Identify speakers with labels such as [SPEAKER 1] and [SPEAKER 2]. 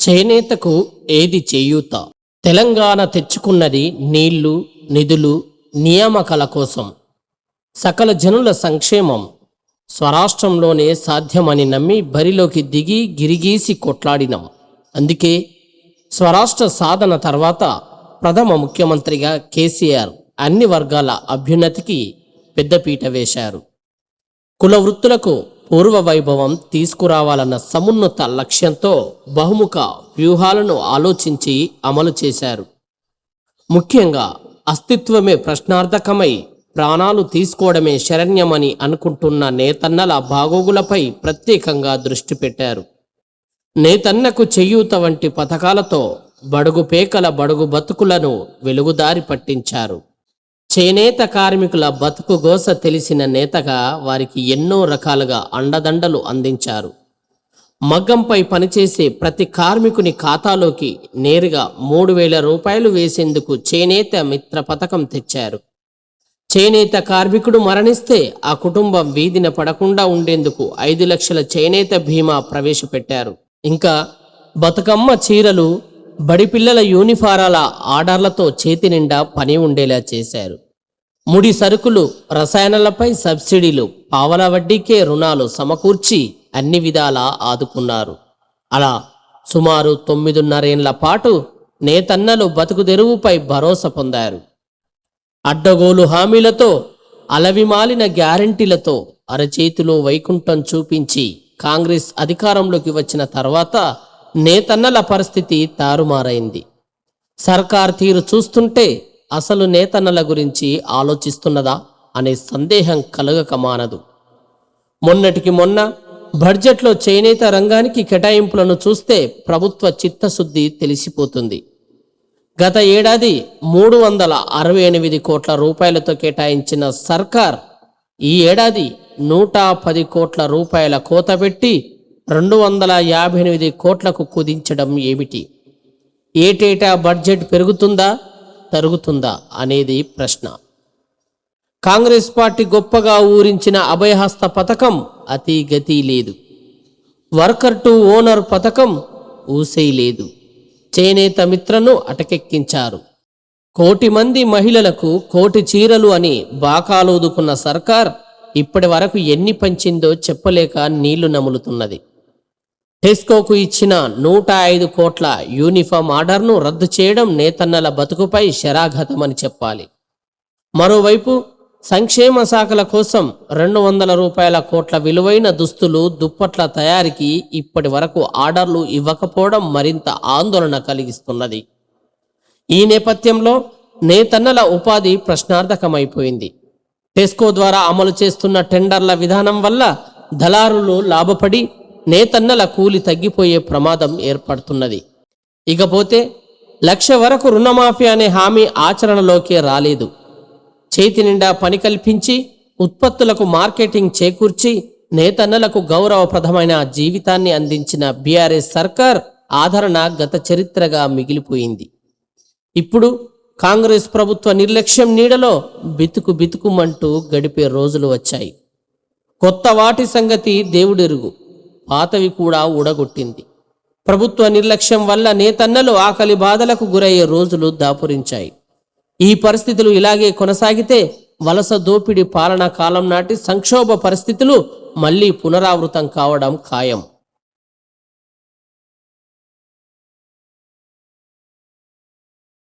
[SPEAKER 1] చేనేతకు ఏది చేయూత? తెలంగాణ తెచ్చుకున్నది నీళ్లు, నిధులు, నియామకాల కోసం. సకల జనుల సంక్షేమం స్వరాష్ట్రంలోనే సాధ్యమని నమ్మి బరిలోకి దిగి గిరిగీసి కొట్లాడినం. అందుకే స్వరాష్ట్ర సాధన తర్వాత ప్రథమ ముఖ్యమంత్రిగా కేసీఆర్ అన్ని వర్గాల అభ్యున్నతికి పెద్దపీట వేశారు. కుల వృత్తులకు పూర్వ వైభవం తీసుకురావాలన్న సమున్నత లక్ష్యంతో బహుముఖ వ్యూహాలను ఆలోచించి అమలు చేశారు. ముఖ్యంగా అస్తిత్వమే ప్రశ్నార్థకమై ప్రాణాలు తీసుకోవడమే శరణ్యమని అనుకుంటున్న నేతన్నల బాగోగులపై ప్రత్యేకంగా దృష్టి పెట్టారు. నేతన్నకు చేయూత వంటి పథకాలతో బడుగు పేకల బడుగు బతుకులను వెలుగుదారి పట్టించారు. చేనేత కార్మికుల బతుకు గోస తెలిసిన నేతగా వారికి ఎన్నో రకాలుగా అండదండలు అందించారు. మగ్గంపై పనిచేసే ప్రతి కార్మికుని ఖాతాలోకి నేరుగా 3,000 రూపాయలు వేసేందుకు చేనేత మిత్ర పథకం తెచ్చారు. చేనేత కార్మికుడు మరణిస్తే ఆ కుటుంబం వీధిన పడకుండా ఉండేందుకు 5 లక్షల చేనేత బీమా ప్రవేశపెట్టారు. ఇంకా బతుకమ్మ చీరలు, బడిపిల్లల యూనిఫారాల ఆర్డర్లతో చేతి నిండా పని ఉండేలా చేశారు. ముడి సరుకులు, రసాయనాలపై సబ్సిడీలు, పావలా వడ్డీకే రుణాలు సమకూర్చి అన్ని విధాలా ఆదుకున్నారు. అలా సుమారు 9.5 ఏళ్ల పాటు నేతన్నలు బతుకు తెరువుపై భరోసా పొందారు. అడ్డగోలు హామీలతో, అలవిమాలిన గ్యారంటీలతో అరచేతిలో వైకుంఠం చూపించి కాంగ్రెస్ అధికారంలోకి వచ్చిన తర్వాత నేతన్నల పరిస్థితి తారుమారైంది. సర్కార్ తీరు చూస్తుంటే అసలు నేతన్నల గురించి ఆలోచిస్తున్నదా అనే సందేహం కలగక మానదు. మొన్నటికి మొన్న బడ్జెట్లో చేనేత రంగానికి కేటాయింపులను చూస్తే ప్రభుత్వ చిత్తశుద్ధి తెలిసిపోతుంది. గత ఏడాది 368 కోట్ల రూపాయలతో కేటాయించిన సర్కార్ ఈ ఏడాది 110 కోట్ల రూపాయల కోత పెట్టి 258 కోట్లకు కుదించడం ఏమిటి? ఏటేటా బడ్జెట్ పెరుగుతుందా, తరుగుతుందా అనేది ప్రశ్న. కాంగ్రెస్ పార్టీ గొప్పగా ఊరించిన అభయహస్త పథకం అతి గతి లేదు. వర్కర్ టు ఓనర్ పథకం ఊసేయి లేదు. చేనేత మిత్రను అటకెక్కించారు. 1 కోటి మంది మహిళలకు 1 కోటి చీరలు అని బాకాలోదుకున్న సర్కార్ ఇప్పటి వరకు ఎన్ని పంచిందో చెప్పలేక నీళ్లు నములుతున్నది. టెస్కోకు ఇచ్చిన 105 కోట్ల యూనిఫామ్ ఆర్డర్ను రద్దు చేయడం నేతన్నల బతుకుపై శరాఘాతమని చెప్పాలి. మరోవైపు సంక్షేమ శాఖల కోసం 200 కోట్ల విలువైన దుస్తులు, దుప్పట్ల తయారీకి ఇప్పటి వరకు ఆర్డర్లు ఇవ్వకపోవడం మరింత ఆందోళన కలిగిస్తున్నది. ఈ నేపథ్యంలో నేతన్నల ఉపాధి ప్రశ్నార్థకమైపోయింది. టెస్కో ద్వారా అమలు చేస్తున్న టెండర్ల విధానం వల్ల దళారులు లాభపడి నేతన్నల కూలి తగ్గిపోయే ప్రమాదం ఏర్పడుతున్నది. ఇకపోతే 1,00,000 వరకు రుణమాఫీ అనే హామీ ఆచరణలోకి రాలేదు. చేతి నిండా పని కల్పించి ఉత్పత్తులకు మార్కెటింగ్ చేకూర్చి నేతన్నలకు గౌరవప్రదమైన జీవితాన్ని అందించిన బీఆర్ఎస్ సర్కార్ ఆదరణ గత చరిత్రగా మిగిలిపోయింది. ఇప్పుడు కాంగ్రెస్ ప్రభుత్వ నిర్లక్ష్యం నీడలో బితుకుమంటూ గడిపే రోజులు వచ్చాయి. కొత్త వాటి సంగతి దేవుడెరుగు, పాతవి కూడా ఊడగొట్టింది. ప్రభుత్వ నిర్లక్ష్యం వల్ల నేతన్నలు ఆకలి బాధలకు గురయ్యే రోజులు దాపురించాయి. ఈ పరిస్థితులు ఇలాగే కొనసాగితే వలస దోపిడీ పాలనా కాలం నాటి సంక్షోభ పరిస్థితులు మళ్లీ పునరావృతం కావడం ఖాయం.